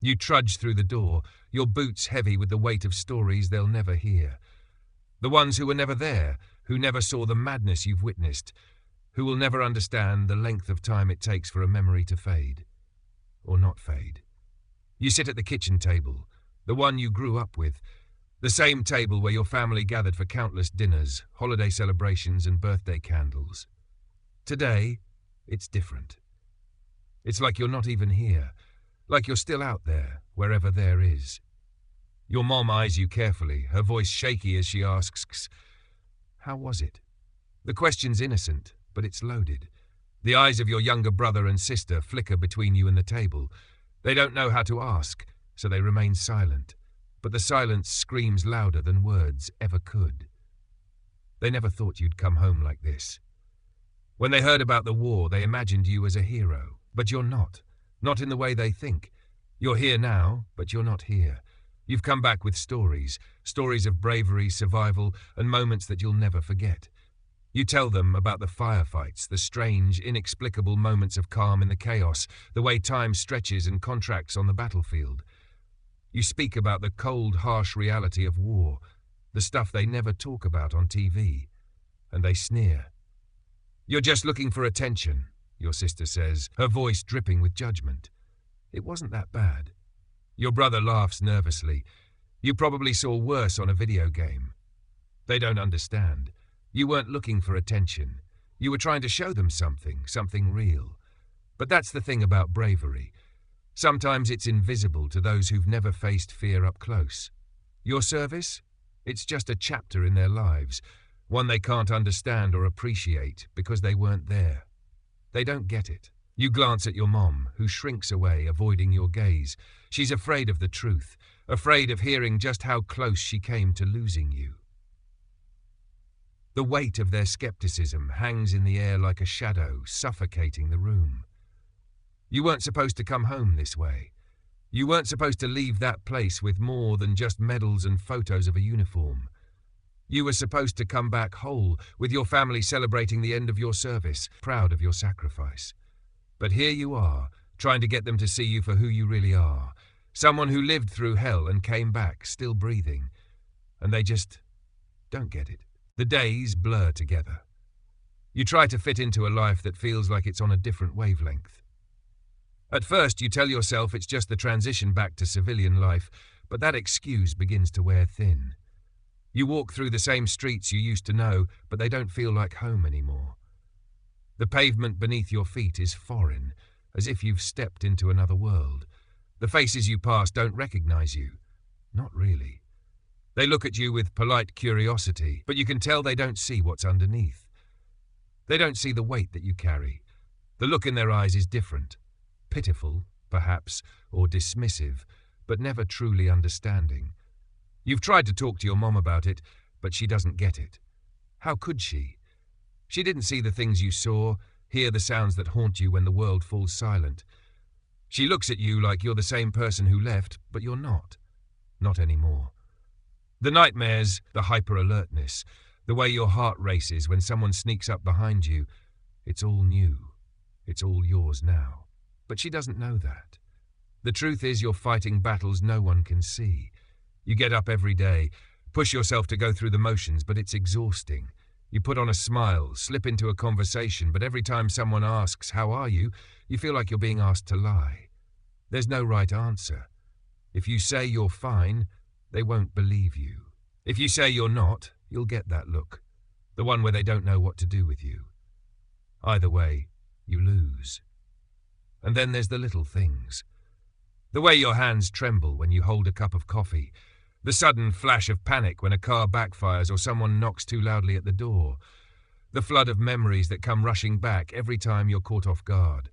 You trudge through the door, your boots heavy with the weight of stories they'll never hear. The ones who were never there, who never saw the madness you've witnessed, who will never understand the length of time it takes for a memory to fade. Or not fade. You sit at the kitchen table, the one you grew up with, the same table where your family gathered for countless dinners, holiday celebrations and birthday candles. Today, it's different. It's like you're not even here, like you're still out there, wherever there is. Your mom eyes you carefully, her voice shaky as she asks, "How was it?" The question's innocent, but it's loaded. The eyes of your younger brother and sister flicker between you and the table. They don't know how to ask, so they remain silent. But the silence screams louder than words ever could. They never thought you'd come home like this. When they heard about the war, they imagined you as a hero. But you're not. Not in the way they think. You're here now, but you're not here. You've come back with stories. Stories of bravery, survival, and moments that you'll never forget. You tell them about the firefights, the strange, inexplicable moments of calm in the chaos, the way time stretches and contracts on the battlefield. You speak about the cold, harsh reality of war, the stuff they never talk about on TV, and they sneer. "You're just looking for attention," your sister says, her voice dripping with judgment. "It wasn't that bad." Your brother laughs nervously. "You probably saw worse on a video game." They don't understand. You weren't looking for attention. You were trying to show them something real. But that's the thing about bravery. Sometimes it's invisible to those who've never faced fear up close. Your service? It's just a chapter in their lives, one they can't understand or appreciate because they weren't there. They don't get it. You glance at your mom, who shrinks away, avoiding your gaze. She's afraid of the truth, afraid of hearing just how close she came to losing you. The weight of their skepticism hangs in the air like a shadow, suffocating the room. You weren't supposed to come home this way. You weren't supposed to leave that place with more than just medals and photos of a uniform. You were supposed to come back whole, with your family celebrating the end of your service, proud of your sacrifice. But here you are, trying to get them to see you for who you really are, someone who lived through hell and came back, still breathing. And they just don't get it. The days blur together. You try to fit into a life that feels like it's on a different wavelength. At first, you tell yourself it's just the transition back to civilian life, but that excuse begins to wear thin. You walk through the same streets you used to know, but they don't feel like home anymore. The pavement beneath your feet is foreign, as if you've stepped into another world. The faces you pass don't recognize you. Not really. They look at you with polite curiosity, but you can tell they don't see what's underneath. They don't see the weight that you carry. The look in their eyes is different. Pitiful, perhaps, or dismissive, but never truly understanding. You've tried to talk to your mom about it, but she doesn't get it. How could she? She didn't see the things you saw, hear the sounds that haunt you when the world falls silent. She looks at you like you're the same person who left, but you're not. Not anymore. The nightmares, the hyper-alertness, the way your heart races when someone sneaks up behind you, it's all new. It's all yours now. But she doesn't know that. The truth is you're fighting battles no one can see. You get up every day, push yourself to go through the motions, but it's exhausting. You put on a smile, slip into a conversation, but every time someone asks, "How are you?" you feel like you're being asked to lie. There's no right answer. If you say you're fine, they won't believe you. If you say you're not, you'll get that look, the one where they don't know what to do with you. Either way, you lose. And then there's the little things. The way your hands tremble when you hold a cup of coffee, the sudden flash of panic when a car backfires or someone knocks too loudly at the door, the flood of memories that come rushing back every time you're caught off guard.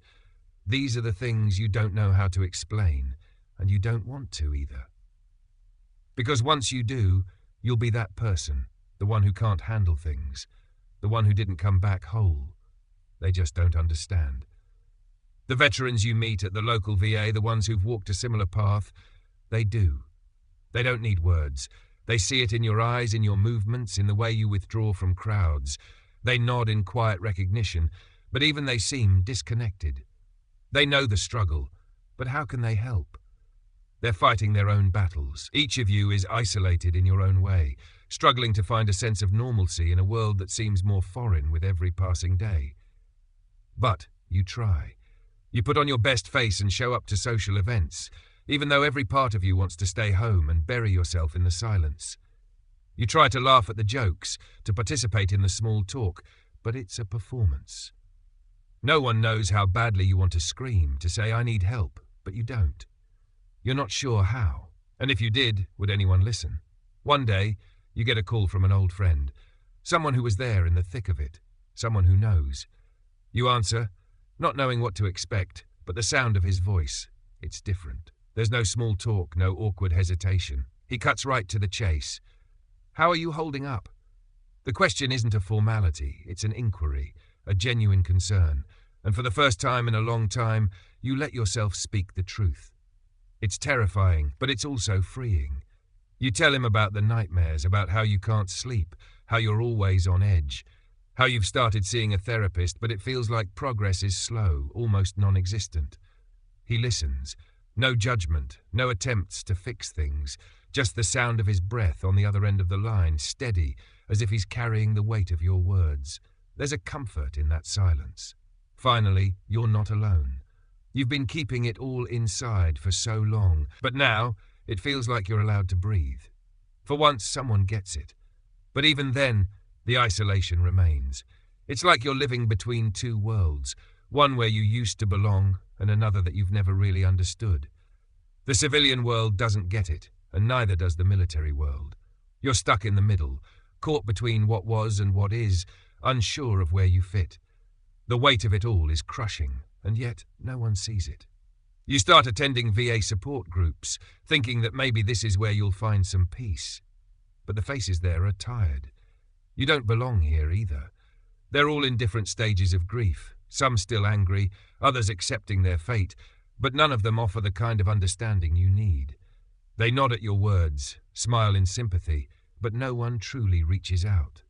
These are the things you don't know how to explain, and you don't want to either. Because once you do, you'll be that person, the one who can't handle things, the one who didn't come back whole. They just don't understand. The veterans you meet at the local VA, the ones who've walked a similar path, they do. They don't need words. They see it in your eyes, in your movements, in the way you withdraw from crowds. They nod in quiet recognition, but even they seem disconnected. They know the struggle, but how can they help? They're fighting their own battles. Each of you is isolated in your own way, struggling to find a sense of normalcy in a world that seems more foreign with every passing day. But you try. You put on your best face and show up to social events, even though every part of you wants to stay home and bury yourself in the silence. You try to laugh at the jokes, to participate in the small talk, but it's a performance. No one knows how badly you want to scream, to say, "I need help," but you don't. You're not sure how, and if you did, would anyone listen? One day, you get a call from an old friend, someone who was there in the thick of it, someone who knows. You answer, not knowing what to expect, but the sound of his voice, it's different. There's no small talk, no awkward hesitation. He cuts right to the chase. How are you holding up? The question isn't a formality, it's an inquiry, a genuine concern, and for the first time in a long time, you let yourself speak the truth. It's terrifying, but it's also freeing. You tell him about the nightmares, about how you can't sleep, how you're always on edge, how you've started seeing a therapist, but it feels like progress is slow, almost non-existent. He listens. No judgment, no attempts to fix things, just the sound of his breath on the other end of the line, steady, as if he's carrying the weight of your words. There's a comfort in that silence. Finally, you're not alone. You've been keeping it all inside for so long, but now it feels like you're allowed to breathe. For once, someone gets it. But even then, the isolation remains. It's like you're living between two worlds, one where you used to belong and another that you've never really understood. The civilian world doesn't get it, and neither does the military world. You're stuck in the middle, caught between what was and what is, unsure of where you fit. The weight of it all is crushing, and yet no one sees it. You start attending VA support groups, thinking that maybe this is where you'll find some peace. But the faces there are tired. You don't belong here either. They're all in different stages of grief, some still angry, others accepting their fate, but none of them offer the kind of understanding you need. They nod at your words, smile in sympathy, but no one truly reaches out.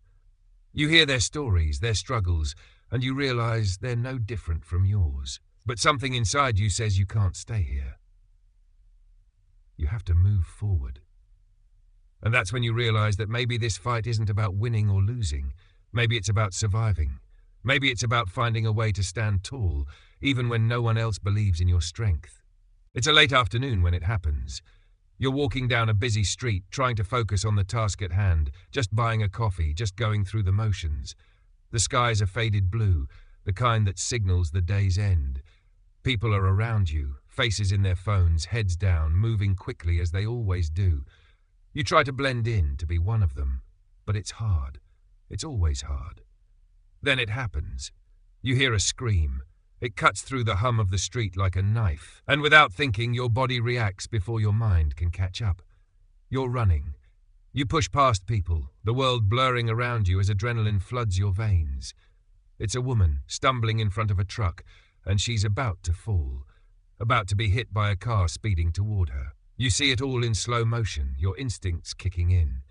You hear their stories, their struggles, and you realize they're no different from yours. But something inside you says you can't stay here. You have to move forward. And that's when you realize that maybe this fight isn't about winning or losing. Maybe it's about surviving. Maybe it's about finding a way to stand tall, even when no one else believes in your strength. It's a late afternoon when it happens. You're walking down a busy street, trying to focus on the task at hand, just buying a coffee, just going through the motions. The skies are faded blue, the kind that signals the day's end. People are around you, faces in their phones, heads down, moving quickly as they always do. You try to blend in, to be one of them, but it's hard. It's always hard. Then it happens. You hear a scream. It cuts through the hum of the street like a knife, and without thinking, your body reacts before your mind can catch up. You're running. You push past people, the world blurring around you as adrenaline floods your veins. It's a woman stumbling in front of a truck, and she's about to fall, about to be hit by a car speeding toward her. You see it all in slow motion, your instincts kicking in.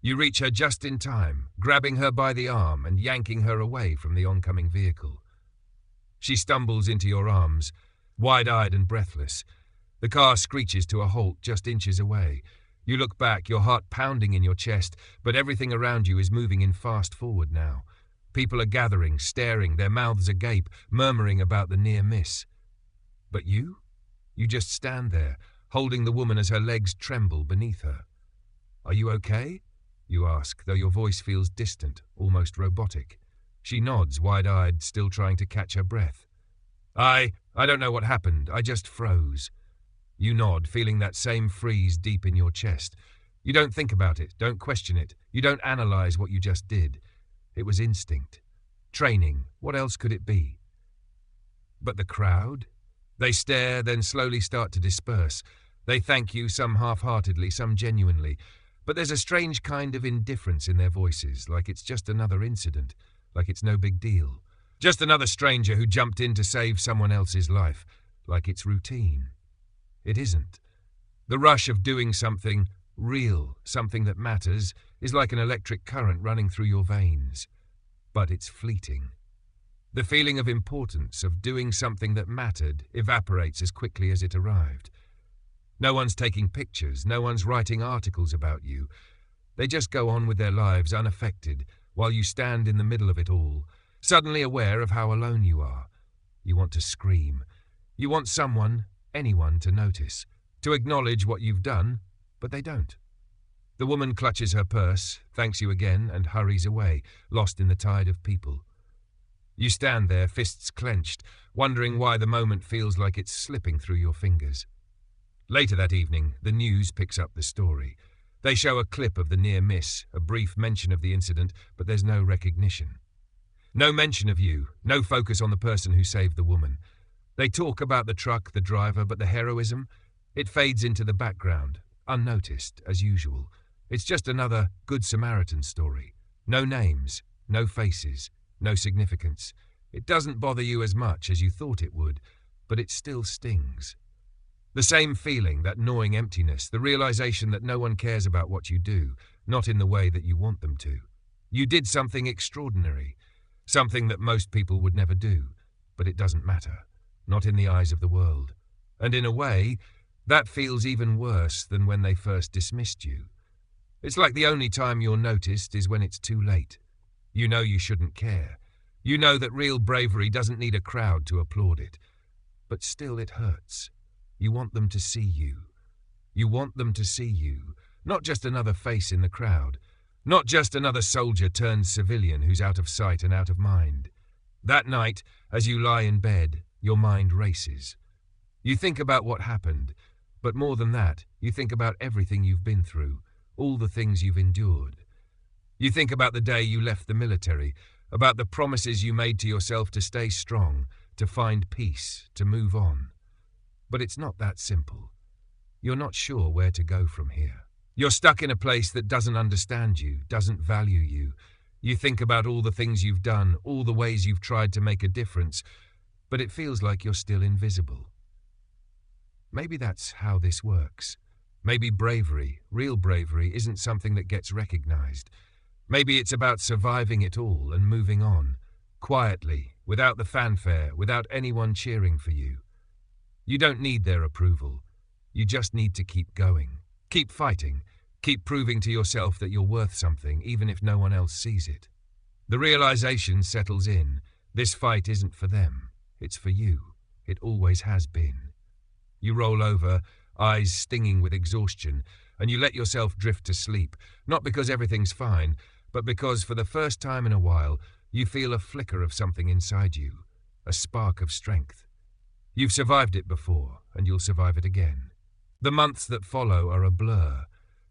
You reach her just in time, grabbing her by the arm and yanking her away from the oncoming vehicle. She stumbles into your arms, wide-eyed and breathless. The car screeches to a halt just inches away. You look back, your heart pounding in your chest, but everything around you is moving in fast forward now. People are gathering, staring, their mouths agape, murmuring about the near miss. But you? You just stand there, holding the woman as her legs tremble beneath her. "Are you okay?" you ask, though your voice feels distant, almost robotic. She nods, wide-eyed, still trying to catch her breath. I don't know what happened. I just froze." You nod, feeling that same freeze deep in your chest. You don't think about it, don't question it. You don't analyze what you just did. It was instinct. Training. What else could it be? But the crowd? They stare, then slowly start to disperse. They thank you, some half-heartedly, some genuinely. But there's a strange kind of indifference in their voices, like it's just another incident, like it's no big deal. Just another stranger who jumped in to save someone else's life, like it's routine. It isn't. The rush of doing something real, something that matters, is like an electric current running through your veins. But it's fleeting. The feeling of importance, of doing something that mattered, evaporates as quickly as it arrived. No one's taking pictures, no one's writing articles about you. They just go on with their lives unaffected, while you stand in the middle of it all, suddenly aware of how alone you are. You want to scream. You want someone, anyone, to notice, to acknowledge what you've done, but they don't. The woman clutches her purse, thanks you again, and hurries away, lost in the tide of people. You stand there, fists clenched, wondering why the moment feels like it's slipping through your fingers. Later that evening, the news picks up the story. They show a clip of the near miss, a brief mention of the incident, but there's no recognition. No mention of you, no focus on the person who saved the woman. They talk about the truck, the driver, but the heroism, it fades into the background, unnoticed, as usual. It's just another Good Samaritan story. No names, no faces, no significance. It doesn't bother you as much as you thought it would, but it still stings. The same feeling, that gnawing emptiness, the realization that no one cares about what you do, not in the way that you want them to. You did something extraordinary, something that most people would never do, but it doesn't matter, not in the eyes of the world. And in a way, that feels even worse than when they first dismissed you. It's like the only time you're noticed is when it's too late. You know you shouldn't care. You know that real bravery doesn't need a crowd to applaud it. But still it hurts. You want them to see you. You want them to see you, not just another face in the crowd, not just another soldier turned civilian who's out of sight and out of mind. That night, as you lie in bed, your mind races. You think about what happened, but more than that, you think about everything you've been through, all the things you've endured. You think about the day you left the military, about the promises you made to yourself to stay strong, to find peace, to move on. But it's not that simple. You're not sure where to go from here. You're stuck in a place that doesn't understand you, doesn't value you. You think about all the things you've done, all the ways you've tried to make a difference, but it feels like you're still invisible. Maybe that's how this works. Maybe bravery, real bravery, isn't something that gets recognized. Maybe it's about surviving it all and moving on, quietly, without the fanfare, without anyone cheering for you. You don't need their approval. You just need to keep going. Keep fighting. Keep proving to yourself that you're worth something, even if no one else sees it. The realization settles in. This fight isn't for them. It's for you. It always has been. You roll over, eyes stinging with exhaustion, and you let yourself drift to sleep, not because everything's fine, but because for the first time in a while, you feel a flicker of something inside you, a spark of strength. You've survived it before, and you'll survive it again. The months that follow are a blur.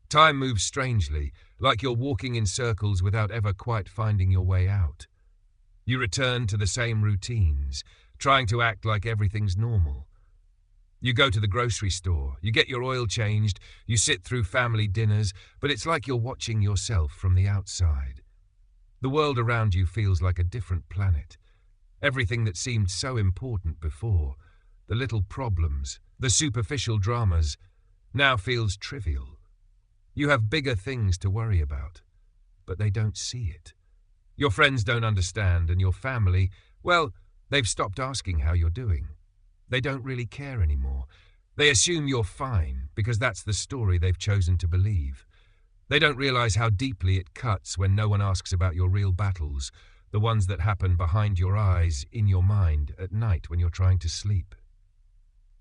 Time moves strangely, like you're walking in circles without ever quite finding your way out. You return to the same routines, trying to act like everything's normal. You go to the grocery store, you get your oil changed, you sit through family dinners, but it's like you're watching yourself from the outside. The world around you feels like a different planet. Everything that seemed so important before, the little problems, the superficial dramas, now feels trivial. You have bigger things to worry about, but they don't see it. Your friends don't understand, and your family, well, they've stopped asking how you're doing. They don't really care anymore. They assume you're fine because that's the story they've chosen to believe. They don't realize how deeply it cuts when no one asks about your real battles, the ones that happen behind your eyes, in your mind, at night when you're trying to sleep.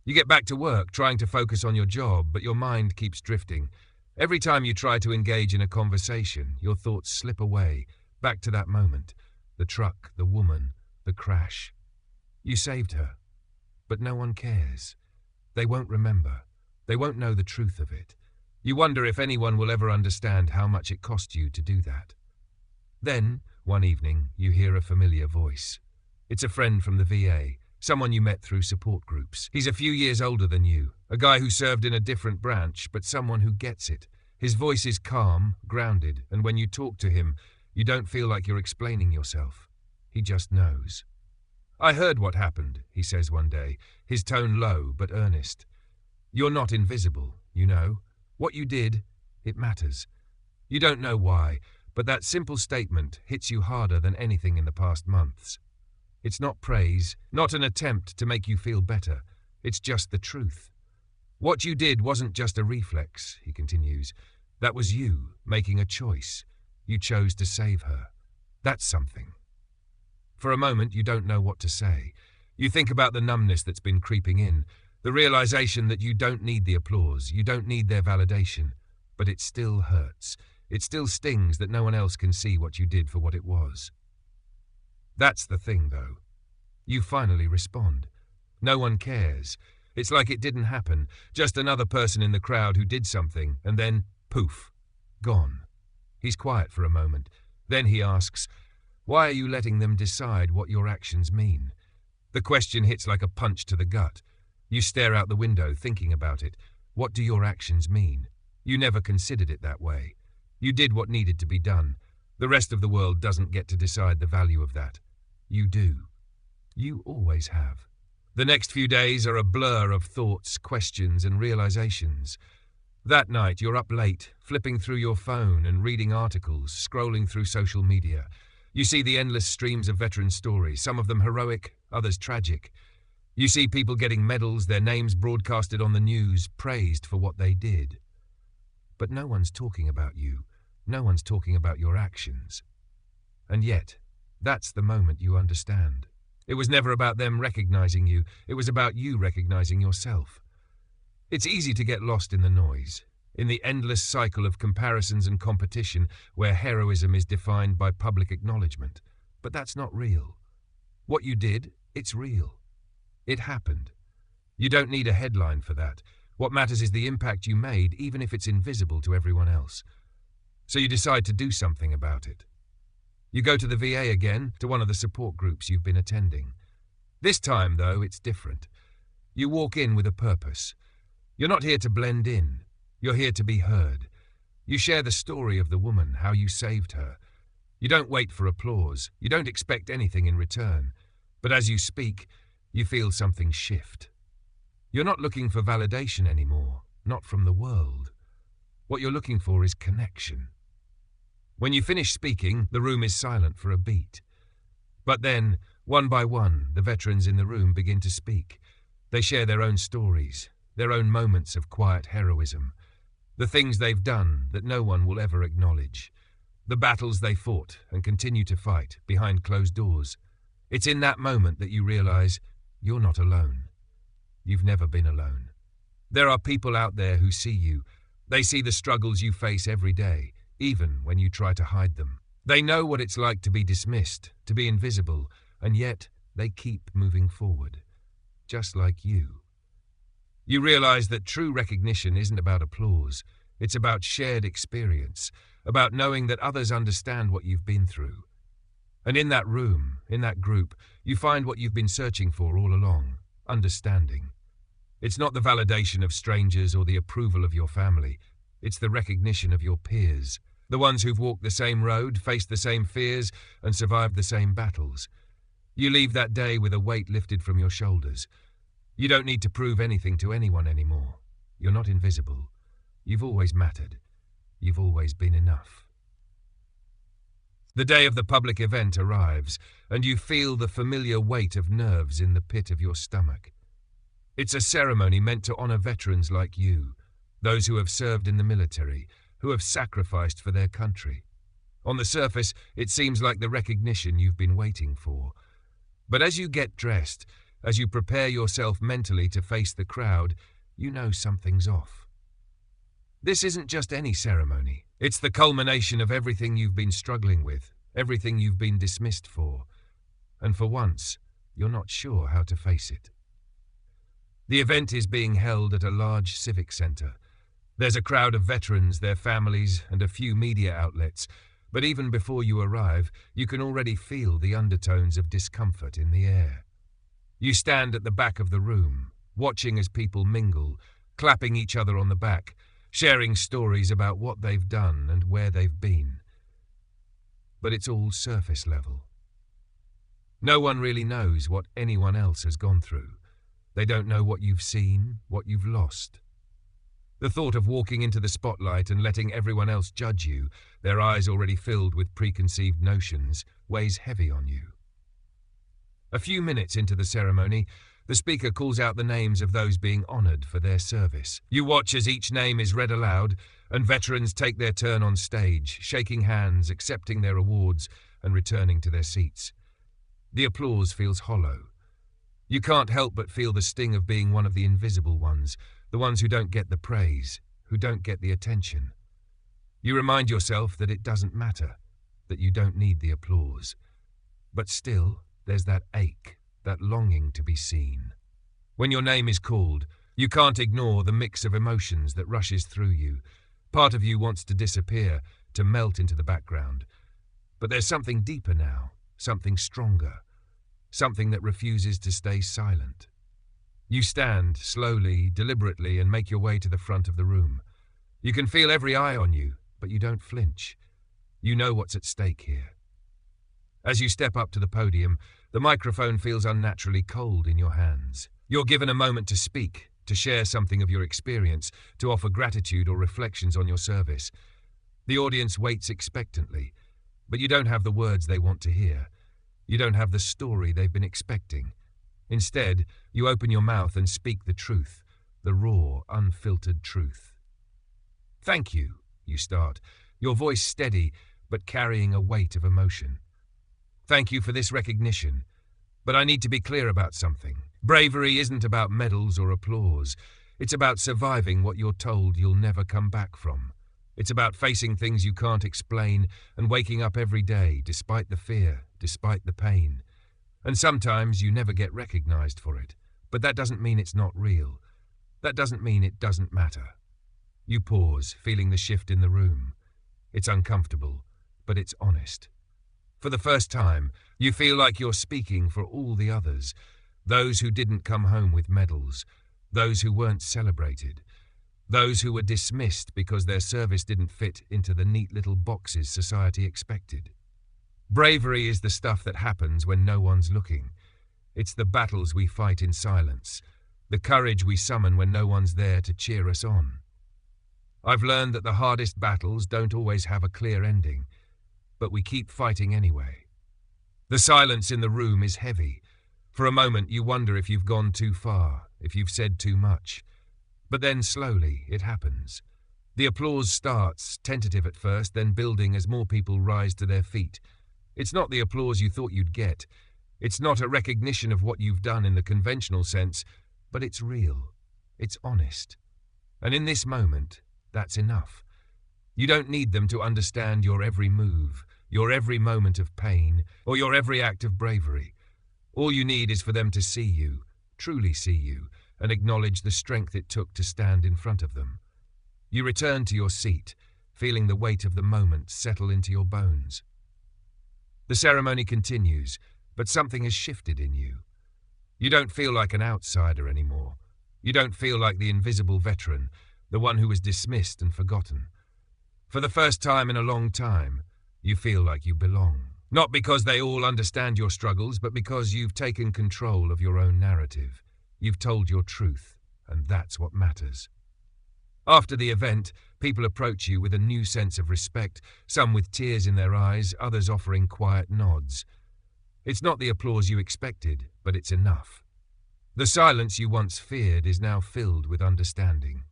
You get back to work, trying to focus on your job, but your mind keeps drifting. Every time you try to engage in a conversation, your thoughts slip away, back to that moment. The truck, the woman, the crash. You saved her. But no one cares. They won't remember. They won't know the truth of it. You wonder if anyone will ever understand how much it cost you to do that. Then, one evening, you hear a familiar voice. It's a friend from the VA, someone you met through support groups. He's a few years older than you, a guy who served in a different branch, but someone who gets it. His voice is calm, grounded, and when you talk to him, you don't feel like you're explaining yourself. He just knows. "I heard what happened," he says one day, his tone low but earnest. "You're not invisible, you know. What you did, it matters. You don't know why, but that simple statement hits you harder than anything in the past months. It's not praise, not an attempt to make you feel better. It's just the truth. What you did wasn't just a reflex, he continues. That was you, making a choice. You chose to save her. That's something. For a moment, you don't know what to say. You think about the numbness that's been creeping in, the realization that you don't need the applause, you don't need their validation, but it still hurts. It still stings that no one else can see what you did for what it was. That's the thing, though. You finally respond. No one cares. It's like it didn't happen, just another person in the crowd who did something, and then, poof, gone. He's quiet for a moment. Then he asks, "Why are you letting them decide what your actions mean?" The question hits like a punch to the gut. You stare out the window, thinking about it. What do your actions mean? You never considered it that way. You did what needed to be done. The rest of the world doesn't get to decide the value of that. You do. You always have. The next few days are a blur of thoughts, questions, and realizations. That night, you're up late, flipping through your phone and reading articles, scrolling through social media. You see the endless streams of veteran stories, some of them heroic, others tragic. You see people getting medals, their names broadcasted on the news, praised for what they did. But no one's talking about you. No one's talking about your actions. And yet, that's the moment you understand. It was never about them recognizing you. It was about you recognizing yourself. It's easy to get lost in the noise, in the endless cycle of comparisons and competition where heroism is defined by public acknowledgement. But that's not real. What you did, it's real. It happened. You don't need a headline for that. What matters is the impact you made, even if it's invisible to everyone else. So you decide to do something about it. You go to the VA again, to one of the support groups you've been attending. This time, though, it's different. You walk in with a purpose. You're not here to blend in. You're here to be heard. You share the story of the woman, how you saved her. You don't wait for applause. You don't expect anything in return. But as you speak, you feel something shift. You're not looking for validation anymore, not from the world. What you're looking for is connection. When you finish speaking, the room is silent for a beat. But then, one by one, the veterans in the room begin to speak. They share their own stories, their own moments of quiet heroism, the things they've done that no one will ever acknowledge, the battles they fought and continue to fight behind closed doors. It's in that moment that you realize you're not alone. You've never been alone. There are people out there who see you. They see the struggles you face every day, even when you try to hide them. They know what it's like to be dismissed, to be invisible, and yet they keep moving forward, just like you. You realize that true recognition isn't about applause. It's about shared experience, about knowing that others understand what you've been through. And in that room, in that group, you find what you've been searching for all along, understanding. It's not the validation of strangers or the approval of your family. It's the recognition of your peers, the ones who've walked the same road, faced the same fears, and survived the same battles. You leave that day with a weight lifted from your shoulders. You don't need to prove anything to anyone anymore. You're not invisible. You've always mattered. You've always been enough. The day of the public event arrives, and you feel the familiar weight of nerves in the pit of your stomach. It's a ceremony meant to honor veterans like you, those who have served in the military, who have sacrificed for their country. On the surface, it seems like the recognition you've been waiting for. But as you get dressed, as you prepare yourself mentally to face the crowd, you know something's off. This isn't just any ceremony. It's the culmination of everything you've been struggling with, everything you've been dismissed for. And for once, you're not sure how to face it. The event is being held at a large civic center. There's a crowd of veterans, their families, and a few media outlets, but even before you arrive, you can already feel the undertones of discomfort in the air. You stand at the back of the room, watching as people mingle, clapping each other on the back, sharing stories about what they've done and where they've been. But it's all surface level. No one really knows what anyone else has gone through. They don't know what you've seen, what you've lost. The thought of walking into the spotlight and letting everyone else judge you, their eyes already filled with preconceived notions, weighs heavy on you. A few minutes into the ceremony, The speaker calls out the names of those being honored for their service. You watch as each name is read aloud, and veterans take their turn on stage, shaking hands, accepting their awards, and returning to their seats. The applause feels hollow. You can't help but feel the sting of being one of the invisible ones, the ones who don't get the praise, who don't get the attention. You remind yourself that it doesn't matter, that you don't need the applause. But still, there's that ache, that longing to be seen. When your name is called, you can't ignore the mix of emotions that rushes through you. Part of you wants to disappear, to melt into the background. But there's something deeper now, something stronger, something that refuses to stay silent. You stand, slowly, deliberately, and make your way to the front of the room. You can feel every eye on you, but you don't flinch. You know what's at stake here. As you step up to the podium, the microphone feels unnaturally cold in your hands. You're given a moment to speak, to share something of your experience, to offer gratitude or reflections on your service. The audience waits expectantly, but you don't have the words they want to hear. You don't have the story they've been expecting. Instead, you open your mouth and speak the truth, the raw, unfiltered truth. "Thank you," you start, your voice steady, but carrying a weight of emotion. "Thank you for this recognition. But I need to be clear about something. Bravery isn't about medals or applause. It's about surviving what you're told you'll never come back from. It's about facing things you can't explain and waking up every day, despite the fear, despite the pain. And sometimes you never get recognized for it. But that doesn't mean it's not real. That doesn't mean it doesn't matter." You pause, feeling the shift in the room. It's uncomfortable, but it's honest. For the first time, you feel like you're speaking for all the others, those who didn't come home with medals, those who weren't celebrated, those who were dismissed because their service didn't fit into the neat little boxes society expected. Bravery is the stuff that happens when no one's looking. It's the battles we fight in silence, the courage we summon when no one's there to cheer us on. I've learned that the hardest battles don't always have a clear ending, but we keep fighting anyway. The silence in the room is heavy. For a moment you wonder if you've gone too far, if you've said too much. But then slowly it happens. The applause starts, tentative at first, then building as more people rise to their feet. It's not the applause you thought you'd get. It's not a recognition of what you've done in the conventional sense, but it's real. It's honest. And in this moment, that's enough. You don't need them to understand your every move, your every moment of pain, or your every act of bravery. All you need is for them to see you, truly see you, and acknowledge the strength it took to stand in front of them. You return to your seat, feeling the weight of the moment settle into your bones. The ceremony continues, but something has shifted in you. You don't feel like an outsider anymore. You don't feel like the invisible veteran, the one who was dismissed and forgotten. For the first time in a long time, you feel like you belong. Not because they all understand your struggles, but because you've taken control of your own narrative. You've told your truth, and that's what matters. After the event, people approach you with a new sense of respect, some with tears in their eyes, others offering quiet nods. It's not the applause you expected, but it's enough. The silence you once feared is now filled with understanding.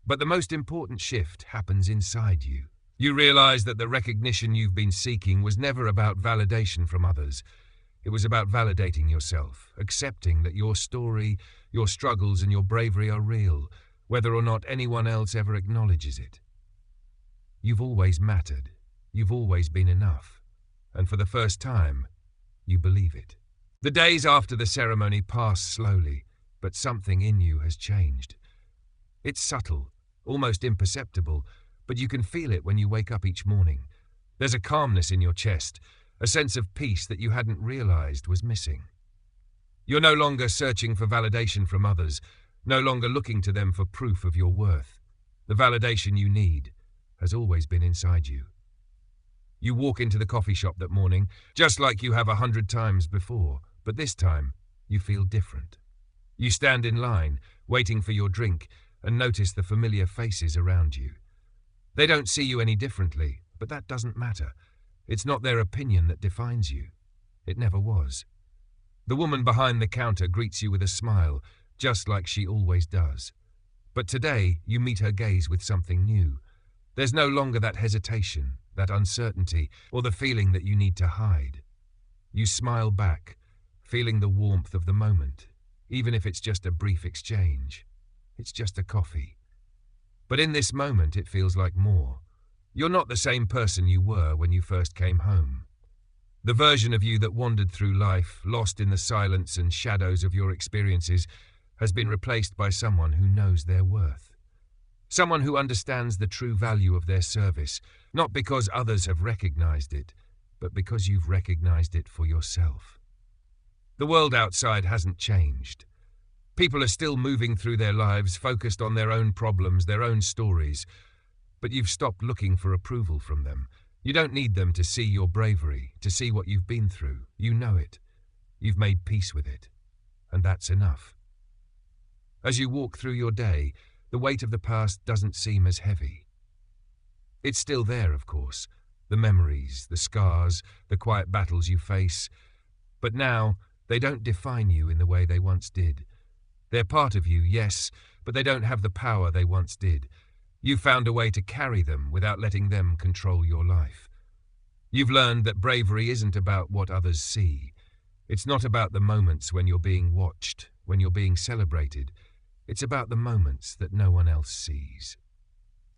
But the most important shift happens inside you. You realize that the recognition you've been seeking was never about validation from others. It was about validating yourself, accepting that your story, your struggles, and your bravery are real, whether or not anyone else ever acknowledges it. You've always mattered. You've always been enough. And for the first time, you believe it. The days after the ceremony pass slowly, but something in you has changed. It's subtle, almost imperceptible, but you can feel it when you wake up each morning. There's a calmness in your chest, a sense of peace that you hadn't realized was missing. You're no longer searching for validation from others, no longer looking to them for proof of your worth. The validation you need has always been inside you. You walk into the coffee shop that morning, just like you have 100 times before, but this time you feel different. You stand in line, waiting for your drink, and notice the familiar faces around you. They don't see you any differently, but that doesn't matter. It's not their opinion that defines you. It never was. The woman behind the counter greets you with a smile, just like she always does. But today, you meet her gaze with something new. There's no longer that hesitation, that uncertainty, or the feeling that you need to hide. You smile back, feeling the warmth of the moment, even if it's just a brief exchange. It's just a coffee. But in this moment, it feels like more. You're not the same person you were when you first came home. The version of you that wandered through life, lost in the silence and shadows of your experiences, has been replaced by someone who knows their worth. Someone who understands the true value of their service, not because others have recognized it, but because you've recognized it for yourself. The world outside hasn't changed. People are still moving through their lives, focused on their own problems, their own stories. But you've stopped looking for approval from them. You don't need them to see your bravery, to see what you've been through. You know it. You've made peace with it. And that's enough. As you walk through your day, the weight of the past doesn't seem as heavy. It's still there, of course. The memories, the scars, the quiet battles you face. But now, they don't define you in the way they once did. They're part of you, yes, but they don't have the power they once did. You've found a way to carry them without letting them control your life. You've learned that bravery isn't about what others see. It's not about the moments when you're being watched, when you're being celebrated. It's about the moments that no one else sees.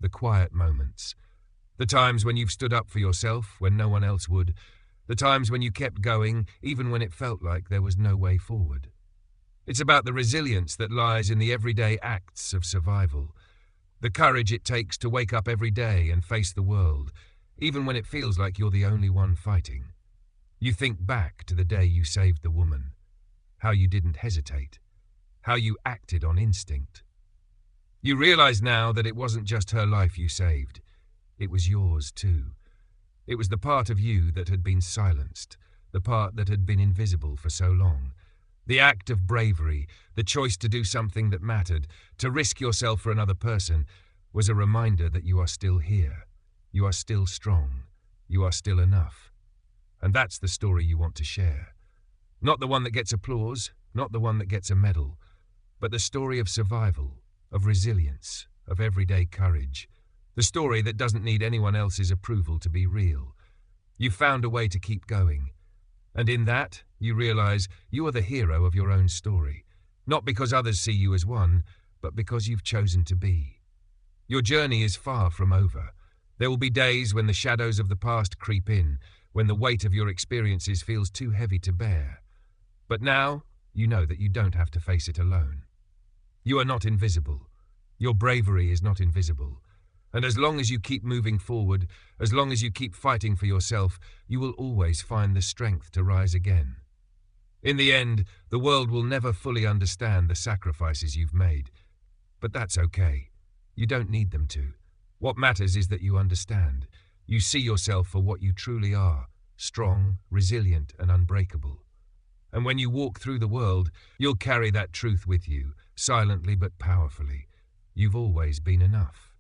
The quiet moments. The times when you've stood up for yourself when no one else would. The times when you kept going, even when it felt like there was no way forward. It's about the resilience that lies in the everyday acts of survival. The courage it takes to wake up every day and face the world, even when it feels like you're the only one fighting. You think back to the day you saved the woman, how you didn't hesitate, how you acted on instinct. You realize now that it wasn't just her life you saved, it was yours too. It was the part of you that had been silenced, the part that had been invisible for so long. The act of bravery, the choice to do something that mattered, to risk yourself for another person, was a reminder that you are still here. You are still strong. You are still enough. And that's the story you want to share. Not the one that gets applause, not the one that gets a medal, but the story of survival, of resilience, of everyday courage. The story that doesn't need anyone else's approval to be real. You've found a way to keep going. And in that, you realize you are the hero of your own story, not because others see you as one, but because you've chosen to be. Your journey is far from over. There will be days when the shadows of the past creep in, when the weight of your experiences feels too heavy to bear. But now, you know that you don't have to face it alone. You are not invisible. Your bravery is not invisible. And as long as you keep moving forward, as long as you keep fighting for yourself, you will always find the strength to rise again. In the end, the world will never fully understand the sacrifices you've made. But that's okay. You don't need them to. What matters is that you understand. You see yourself for what you truly are, strong, resilient, and unbreakable. And when you walk through the world, you'll carry that truth with you, silently but powerfully. You've always been enough.